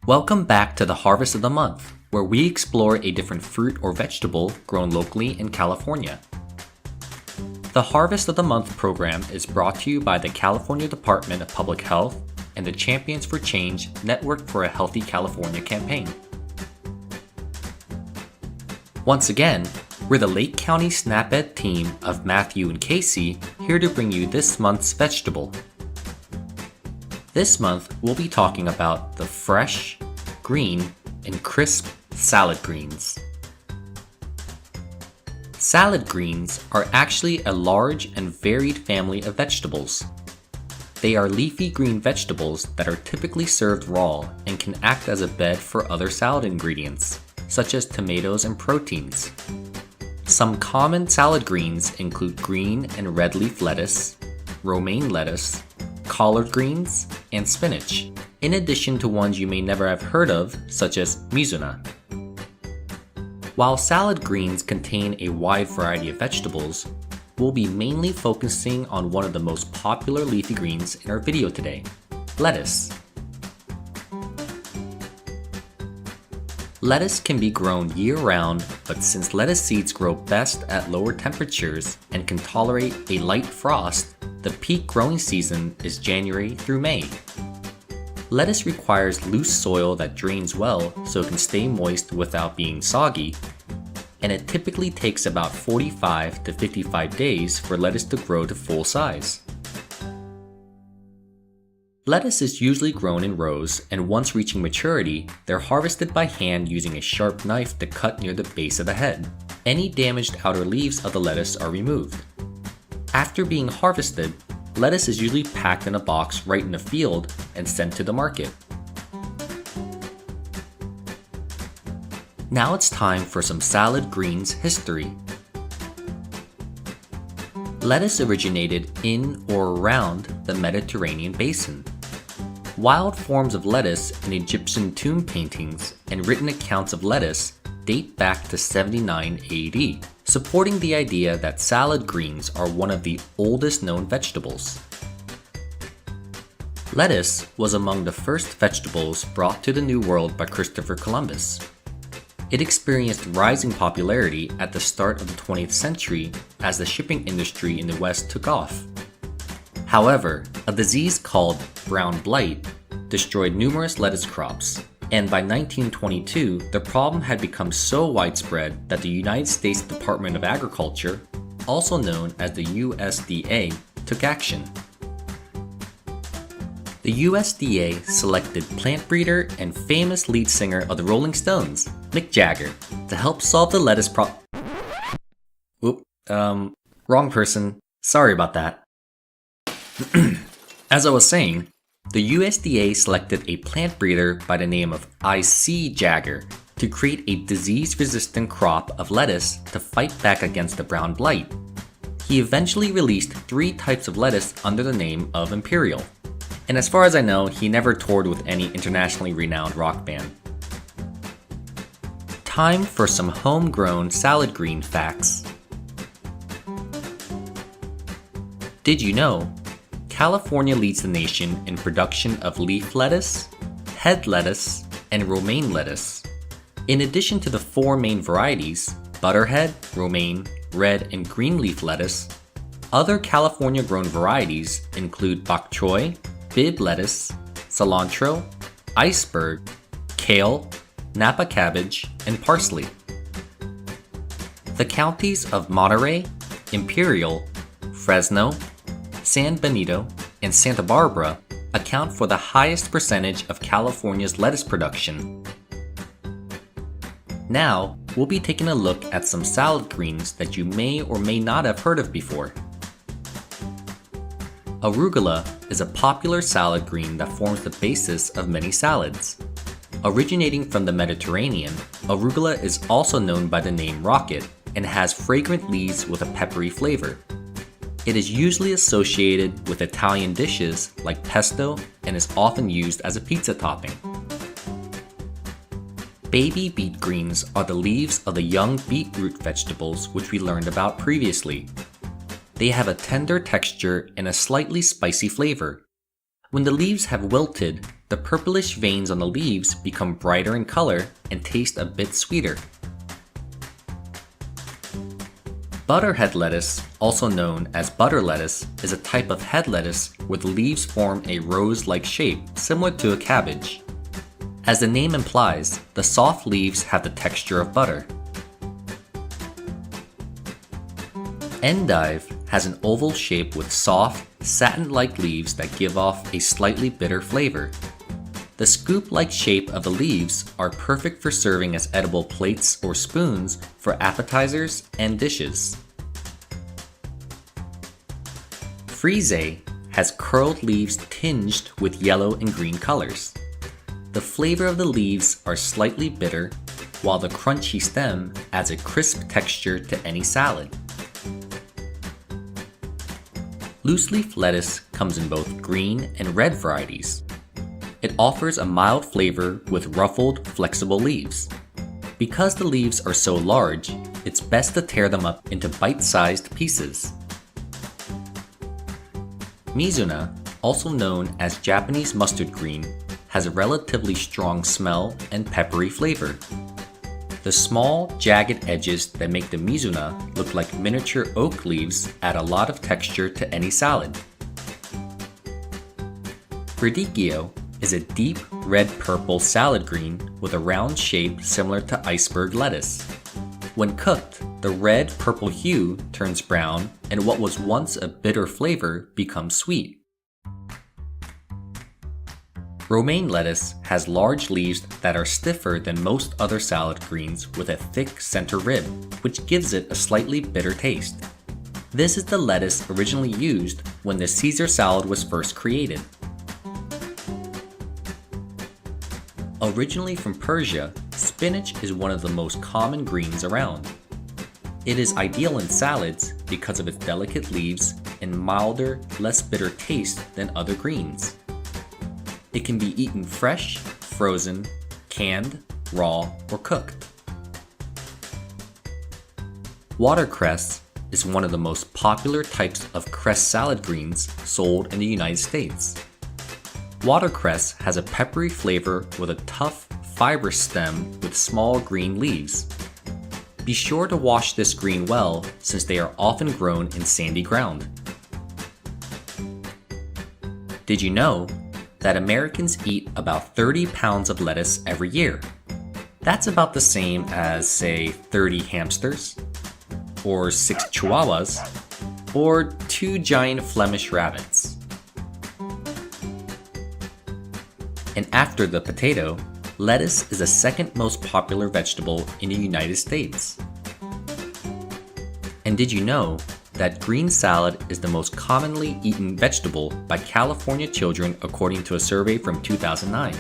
Welcome back to the Harvest of the Month, where we explore a different fruit or vegetable grown locally in California. The Harvest of the Month program is brought to you by the California Department of Public Health and the Champions for Change Network for a Healthy California campaign. Once again, we're the Lake County Snap Ed team of Matthew and Casey here to bring you this month's vegetable. This month, we'll be talking about the fresh, green, and crisp salad greens. Salad greens are actually a large and varied family of vegetables. They are leafy green vegetables that are typically served raw and can act as a bed for other salad ingredients, such as tomatoes and proteins. Some common salad greens include green and red leaf lettuce, romaine lettuce, collard greens, and spinach, in addition to ones you may never have heard of, such as MIZUNA. While salad greens contain a wide variety of vegetables, we'll be mainly focusing on one of the most popular leafy greens in our video today, lettuce. Lettuce can be grown year-round, but since lettuce seeds grow best at lower temperatures and can tolerate a light frost, the peak growing season is January through May. Lettuce requires loose soil that drains well so it can stay moist without being soggy, and it typically takes about 45 to 55 days for lettuce to grow to full size. Lettuce is usually grown in rows, and once reaching maturity, they're harvested by hand using a sharp knife to cut near the base of the head. Any damaged outer leaves of the lettuce are removed. After being harvested, lettuce is usually packed in a box right in the field and sent to the market. Now it's time for some salad greens history. Lettuce originated in or around the Mediterranean basin. Wild forms of lettuce in Egyptian tomb paintings and written accounts of lettuce date back to 79 AD, supporting the idea that salad greens are one of the oldest known vegetables. Lettuce was among the first vegetables brought to the New World by Christopher Columbus. It experienced rising popularity at the start of the 20th century as the shipping industry in the West took off. However, a disease called brown blight destroyed numerous lettuce crops, and by 1922, the problem had become so widespread that the United States Department of Agriculture, also known as the USDA, took action. The USDA selected plant breeder and famous lead singer of the Rolling Stones, Mick Jagger, to help solve the lettuce problem. Wrong person. Sorry about that. As I was saying, the USDA selected a plant breeder by the name of I.C. Jagger to create a disease-resistant crop of lettuce to fight back against the brown blight. He eventually released 3 types of lettuce under the name of Imperial. And as far as I know, he never toured with any internationally renowned rock band. Time for some homegrown salad green facts. Did you know California leads the nation in production of leaf lettuce, head lettuce, and romaine lettuce? In addition to the 4 main varieties, butterhead, romaine, red, and green leaf lettuce, other California-grown varieties include bok choy, bib lettuce, cilantro, iceberg, kale, Napa cabbage, and parsley. The counties of Monterey, Imperial, Fresno, San Benito, and Santa Barbara account for the highest percentage of California's lettuce production. Now, we'll be taking a look at some salad greens that you may or may not have heard of before. Arugula is a popular salad green that forms the basis of many salads. Originating from the Mediterranean, arugula is also known by the name rocket and has fragrant leaves with a peppery flavor. It is usually associated with Italian dishes like pesto and is often used as a pizza topping. Baby beet greens are the leaves of the young beetroot vegetables which we learned about previously. They have a tender texture and a slightly spicy flavor. When the leaves have wilted, the purplish veins on the leaves become brighter in color and taste a bit sweeter. Butterhead lettuce, also known as butter lettuce, is a type of head lettuce where the leaves form a rose-like shape similar to a cabbage. As the name implies, the soft leaves have the texture of butter. Endive has an oval shape with soft, satin-like leaves that give off a slightly bitter flavor. The scoop-like shape of the leaves are perfect for serving as edible plates or spoons for appetizers and dishes. FRISÉE has curled leaves tinged with yellow and green colors. The flavor of the leaves are slightly bitter, while the crunchy stem adds a crisp texture to any salad. Loose-leaf lettuce comes in both green and red varieties. It offers a mild flavor with ruffled, flexible leaves. Because the leaves are so large, it's best to tear them up into bite-sized pieces. MIZUNA, also known as Japanese mustard green, has a relatively strong smell and peppery flavor. The small, jagged edges that make the MIZUNA look like miniature oak leaves add a lot of texture to any salad. Radicchio is a deep red-purple salad green with a round shape similar to iceberg lettuce. When cooked, the red-purple hue turns brown and what was once a bitter flavor becomes sweet. Romaine lettuce has large leaves that are stiffer than most other salad greens with a thick center rib, which gives it a slightly bitter taste. This is the lettuce originally used when the Caesar salad was first created. Originally from Persia, spinach is one of the most common greens around. It is ideal in salads because of its delicate leaves and milder, less bitter taste than other greens. It can be eaten fresh, frozen, canned, raw, or cooked. Watercress is one of the most popular types of cress salad greens sold in the United States. Watercress has a peppery flavor with a tough, fibrous stem with small green leaves. Be sure to wash this green well since they are often grown in sandy ground. Did you know that Americans eat about 30 pounds of lettuce every year? That's about the same as, say, 30 hamsters, or 6 chihuahuas, or 2 giant Flemish rabbits. And after the potato, lettuce is the second most popular vegetable in the United States. And did you know that green salad is the most commonly eaten vegetable by California children according to a survey from 2009?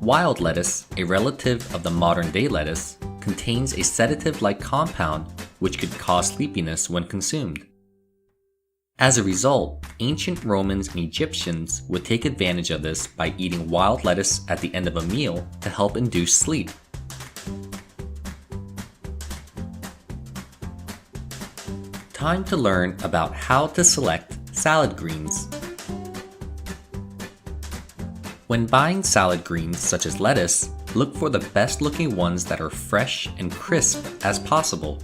Wild lettuce, a relative of the modern-day lettuce, contains a sedative-like compound which could cause sleepiness when consumed. As a result, ancient Romans and Egyptians would take advantage of this by eating wild lettuce at the end of a meal to help induce sleep. Time to learn about how to select salad greens. When buying salad greens such as lettuce, look for the best looking ones that are fresh and crisp as possible.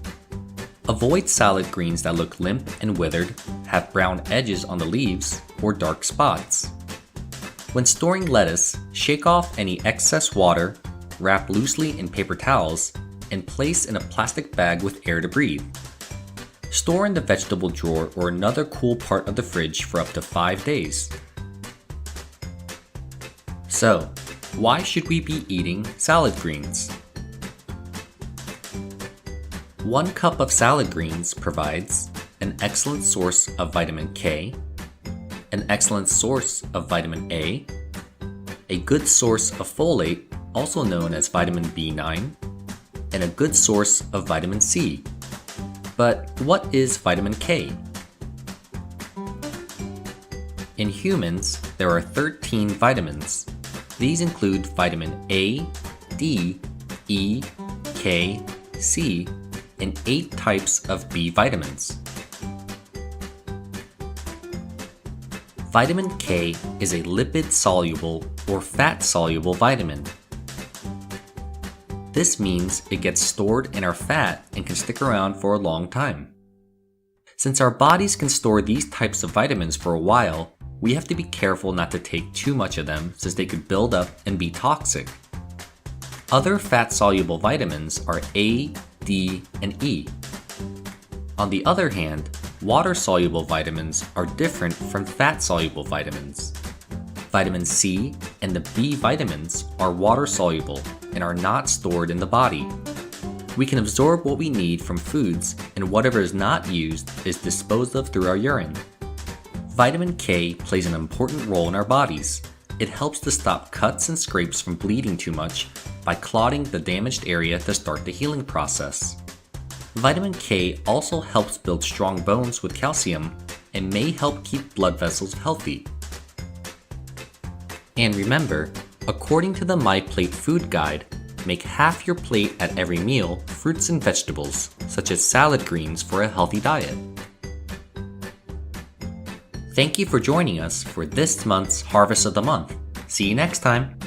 Avoid salad greens that look limp and withered, have brown edges on the leaves, or dark spots. When storing lettuce, shake off any excess water, wrap loosely in paper towels, and place in a plastic bag with air to breathe. Store in the vegetable drawer or another cool part of the fridge for up to 5 days. So, why should we be eating salad greens? 1 cup of salad greens provides an excellent source of vitamin K, an excellent source of vitamin A good source of folate, also known as vitamin B9, and a good source of vitamin C. But what is vitamin K? In humans, there are 13 vitamins. These include vitamin A, D, E, K, C, and 8 types of B vitamins. Vitamin K is a lipid-soluble or fat-soluble vitamin. This means it gets stored in our fat and can stick around for a long time. Since our bodies can store these types of vitamins for a while, we have to be careful not to take too much of them since they could build up and be toxic. Other fat-soluble vitamins are A, D, and E. On the other hand, water-soluble vitamins are different from fat-soluble vitamins. Vitamin C and the B vitamins are water-soluble and are not stored in the body. We can absorb what we need from foods, and whatever is not used is disposed of through our urine. Vitamin K plays an important role in our bodies. It helps to stop cuts and scrapes from bleeding too much by clotting the damaged area to start the healing process. Vitamin K also helps build strong bones with calcium and may help keep blood vessels healthy. And remember, according to the My Plate Food Guide, make half your plate at every meal fruits and vegetables, such as salad greens for a healthy diet. Thank you for joining us for this month's Harvest of the Month. See you next time!